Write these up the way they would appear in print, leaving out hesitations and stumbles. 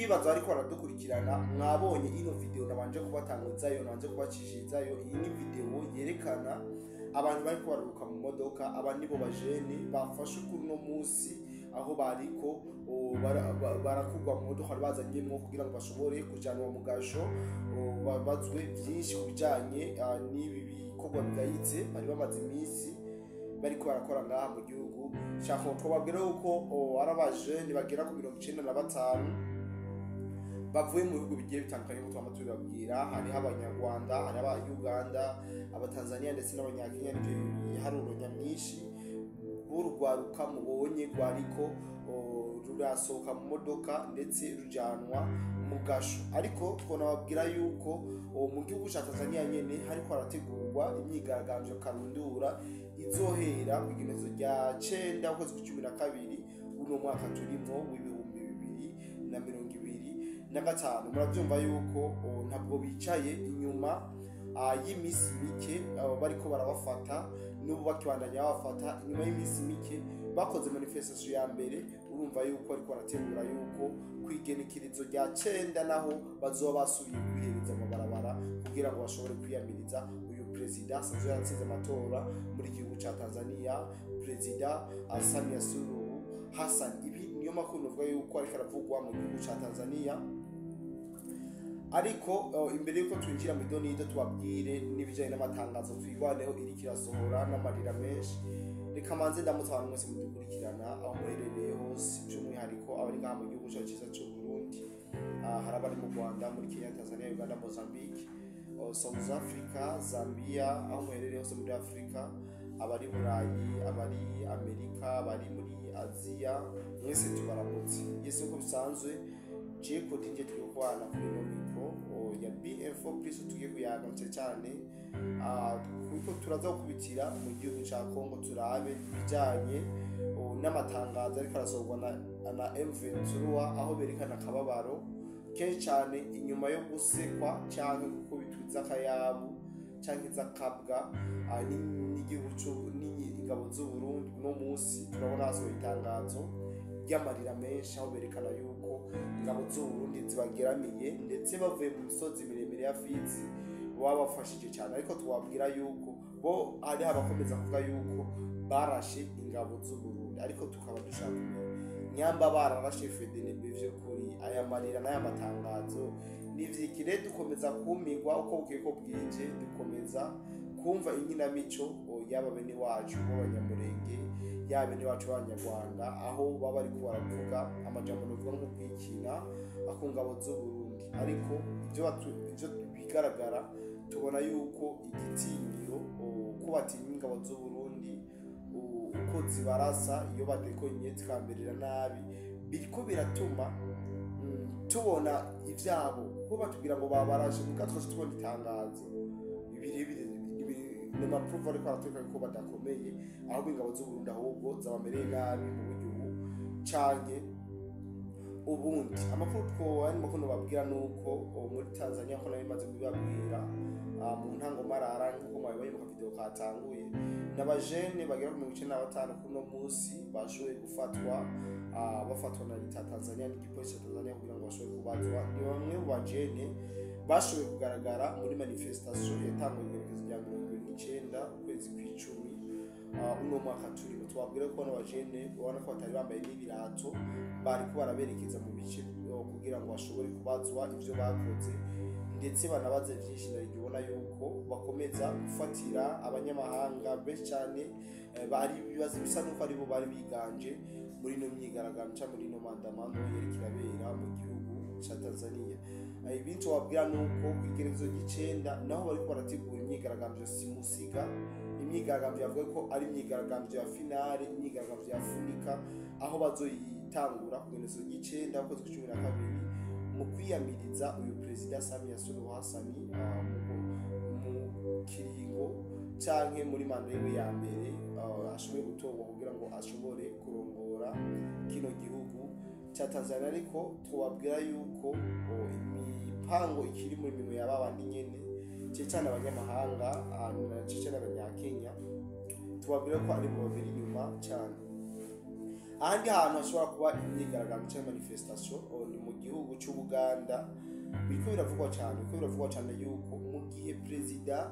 ndibaza ariko baradukurikirana mwabonye ino video nabanje kubatanguzayo nabanje kubacishirizayo. Iyi ni video yerekana abantu bariko baruruka mu modoka, aba nibo bajene bafashe kuno munsi aho bariko barakugwa mu modoka bazanyemo kugira ngo bashobore kujanwa mu gasho babazwe byinshi kubijanye n'ibi bikorwa bigayitse bari bamaze iminsi bariko barakora ngaha mu gihugu. Shaka twababwira uko arabajene bagera ku 95 bavuye mu bihugu bigiye bitandukanye ngo twama tubabwira. Hari abanyarwanda, hari aba-Uganda, aba-Tanzania ndetse n'abanyakenya. N'ibyo haruro nyamwinshi urugwaruka mubonye rwariko rurasohoka mu modoka ndetse rujanwa mu gasho. Ariko twonababwira yuko mu gihugu cya Tanzania nyene hariko harategurwa imyigaragambyo karundura izohera ku igenezo rya 9 ukwezi kwa 12 uno mwaka turimo w'ibihumbi 2025. Murabyumva yuko ntabwo bicaye inyuma y'imisi mike bariko barabafata n'ubu bakibandanya bafata. Inyuma y'imisi mike bakoze manifestation ya mbere, urumva yuko ariko barategura yuko kwigenekerezo rya 9 naho bazoba basubiye kwihereza mu barabara kugira ngo bashobore kwiyamiriza uyu president asanzwe yatsinze amatora muri gihugu cya Tanzania, president Samia Suluhu Hassan. Ibi niyo makuru uvuga yuko ariko aravugwa mu gihugu cya Tanzania. Ariko imbere yuko twinjira mu idonido tubabwire n'ibijanye n'amatangazo twigwaneho iri kirasohora n'amarira menshi, reka manze ndamutse abantu mwese mudukurikirana aho muherereye hose, by'umwihariko abari ngaha mu gihugu cyacu cyiza cy'u Burundi, hari abari mu Rwanda, muri Kenya, Tanzania, Uganda, Mozambique, South Africa, Zambia, aho muherereye hose muri Afrika, abari Burayi, abari Amerika, abari muri Aziya, mwese tubaramutse. Yese uko bisanzwe Jeko dinje tukwana kuri mikro ya BF4 plus tugiye kuyaganze cyane kuko turaza kubitira mu gihugu cya Kongo, turabe bijanye n'amatangazo ariko arasorwa na M23 aho berekana kababaro kenshi cyane inyuma yo gusekwa cyangwa kuko bitwiza kayabu cyangwa izakabwa n'igihugu n'ingabo z'u Burundi. No munsi turabona haso itangazo y'amarira menshi aho berekana yuko ingabo z'u Burundi zibageramiye ndetse bavuye mu misozi miremire ya Fizi babafashije cyane. Ariko twabwira yuko bo ari abakomeza kuvuga yuko barashe ingabo z'u Burundi, ariko tukaba dushaka nyamba bararashe FDNB kuri aya marira n'aya matangazo nivyikire. Dukomeza kumigwa uko bukeko bwije, dukomeza kumva inkinamico yaba bene wacu b'abanyamurenge, yabe ni wacu b'abanyarwanda, aho baba ariko baravuga amajambo novuga nko kwikina akungabo z'u Burundi. Ariko ibyo bigaragara tubona yuko igitinyiro kubatinya ingabo z'u Burundi uko zibarasa iyo badekonye zikamberera nabi biriko biratuma tubona ivyabo ko batubwira ngo babarashe mu gatwe tubona itangazo ibirebire n'amaproof ariko aratuka ko badakomeye, aho ingabo z'u Burundi ahubwo zabamereye nabi mu buryo canke ubundi. Amakuru twari makono babwira nuko muri Tanzania ko nayo imaze kubabwira mu ntango marara nkuko mwabaye mu video katanguye n'abajene bagera ku 95 kuno munsi bashoboye gufatwa bafatwa na leta Tanzania n'igipolisi cya Tanzania kugira ngo bashobore kubazwa. Ni bamwe mu bajene bashoboye kugaragara muri manifestation yatanguye mu 19 kwezi kw'icumi uno mwaka turimo. Twabwira ko n'abajene ubona ko batari bambaye n'ibirato bariko baraberekeza mu bice kugira ngo bashobore kubazwa ivyo bakoze ndetse banabaze byinshi. Narigibona yuko bakomeza gufatira abanyamahanga benshi cyane bari bibaza bisa nuko ari bo bari biganje muri no myigaragambyo muri no mandamano yerekirabera mu gihugu cya Tanzania. Ibintu wabwira nuko kwigerezo gicenda naho bariko barategura imyigaragambyo simusiga. Imyigaragambyo yavuga ko ari imyigaragambyo ya finale, imyigaragambyo ya Afurika aho bazoyitangura kugenezo gicenda ukwezi kwa 12 mu kwiyamiriza uyu president Samia Suluhu Hassan mu kiringo canke muri manda yiwe ya mbere ashoboye gutorwa kugira ngo ashobore kurongora kino gihugu cya Tanzania. Ariko twabwira yuko imipango ikiri muri mino y'abandi nyene cyane abanyamahanga cyane abanyakenya, twabwira ko ari mu babiri nyuma cyane. ahandi hantu hashobora kuba imyigaragambyo cyangwa manifestation ni mu gihugu cy'Ubuganda. Biriko biravugwa cyane yuko mu gihe perezida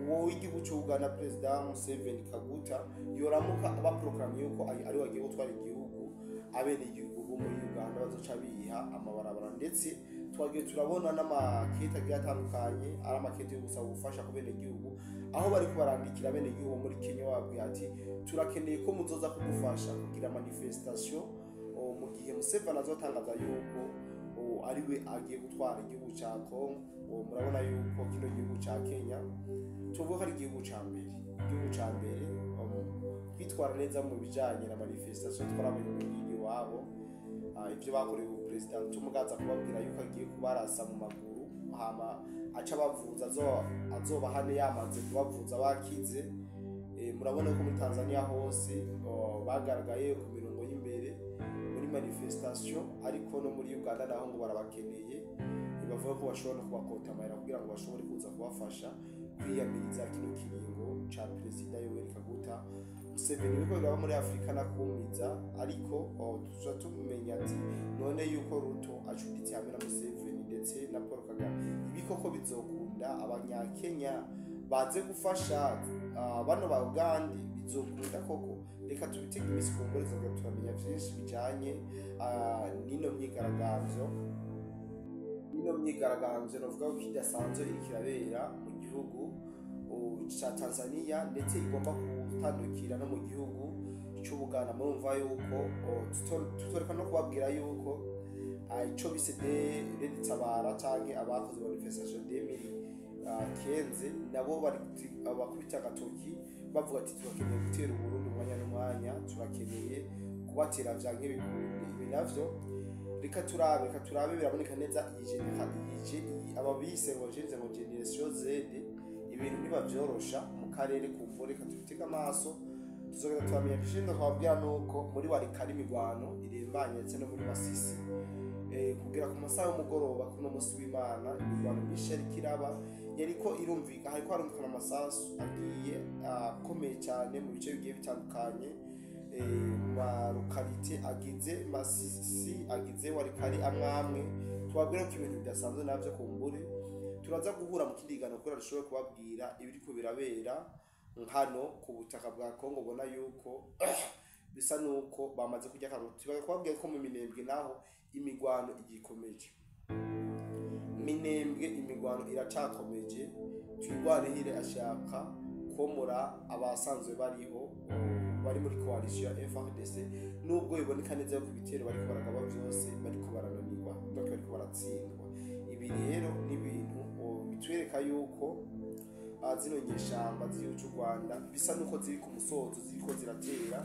w'igihugu cy'Uganda, perezida Museveni Kaguta, yoramuka abaproclame yuko ari wagiye gutwara igihugu, abene igihugu bo muri Uganda bazoca biha amabarabara, ndetse twagiye turabona n'amakete agiye atandukanye, ari amakete yo gusaba ubufasha ku bene igihugu, aho bari kubarandikira bene igihugu muri Kenya babwiye ati turakeneye ko muzoza kudufasha kugira manifestation mu gihe Museveni azotangaza yuko ari we agiye gutwara igihugu cya Congo. Murabona yuko kino gihugu cya Kenya tuvuga ari igihugu cya mbere kwitwara neza mu bijanye na manifestation. Twaramenye mu wabo ibyo bakorewe perezida tumugaza kubabwira yuko agiye kubarasa mu maguru, hama aca bavuza azobahane yamaze kubavuza bakize. Murabona ko muri Tanzania hose bagaragaye ku mirongo y'imbere muri manifestation, ariko no muri Uganda naho ngo barabakeneye, bavuga ko bashobora no kubakotamira kugira ngo bashobore kuza kubafasha kwiyamiriza kino kiringo ca perezida Yoweri Kaguta Museveni. Biriko biraba muri Afrika nakumiza, ariko tuza tumenya ati none yuko Ruto acuditse hamwe na Museveni ndetse na Paul Kagame, ibikoko bizokunda abanyakenya baze gufasha bano ba Uganda, bizokunda koko? Reka tubitege imisi kumbure turamenya vyinshi bijanye n'ino myigaragambyo novuga ko idasanzwe iriko irabera mu gihugu ca Tanzania, ndetse igomba gutandukira no mu gihugu cy'Ubuganda. Murumva yuko tutoreka no kubabwira yuko ico bise de tabara canke abakoze manifestation 2015 nabo bari bakubita agatoki bavuga ati turakeneye gutera Uburundi umwanya n'umwanya, turakeneye kubatera vyanke ibi navyo. Reka turabe biraboneka neza ababise ngo generation Z ibintu ntibavyorosha mu karere kumbure. Reka tubitega amaso tuzogenda turamenya bishinzwe twabwira nuko muri Warikari imigwano irembanye, ndetse no muri Masisi kugera ku masaha y'umugoroba kuno munsi w'Imana imigwano myinshi yariko iraba, yariko irumvika, hariko harumvikana amasasu agiye akomeye cyane mu bice bigiye bitandukanye, marukarite agize Masisi agize Warikari amwamwe. Tubabwira ko ibintu bidasanzwe navyo kumbure turaza guhura mu kindigano kugira dushobore kubabwira ibiriko birabera hano ku butaka bwa Kongo. Ubona yuko bisa nuko bamaze kujya karuti, bakababwira ko mu Minembwe naho imigwano igikomeje. Minembwe imigwano iracakomeje, twigwanehire ashaka komora abasanzwe bariho bari muri coalition ya FARDC, nubwo biboneka neza ko ibitero bariko baragaba byose bariko barananirwa, bariko baratsindwa. Ibi rero ni ibintu bitwereka yuko zino nyeshamba z'igihugu cy'u Rwanda bisa nuko ziri ku musozo, ziriko ziratera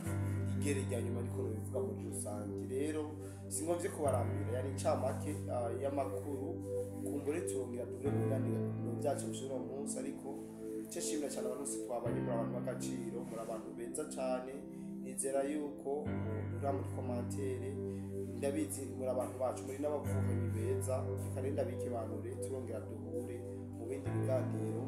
igere rya nyuma, ariko bivuga muri rusange. Rero singombye kubarambira, yari incamake y'amakuru kumbure turongera dure mu biganiro byacu by'uno munsi. Ariko cyashimira cyane abantu bose twabanye, muri abantu b'agaciro, muri abantu beza cyane. Nizera yuko muri commentaire ndabizi muri abantu bacu, muri n'abavukanyi beza. Reka ndabike banure turongera duhure mu bindi biganiro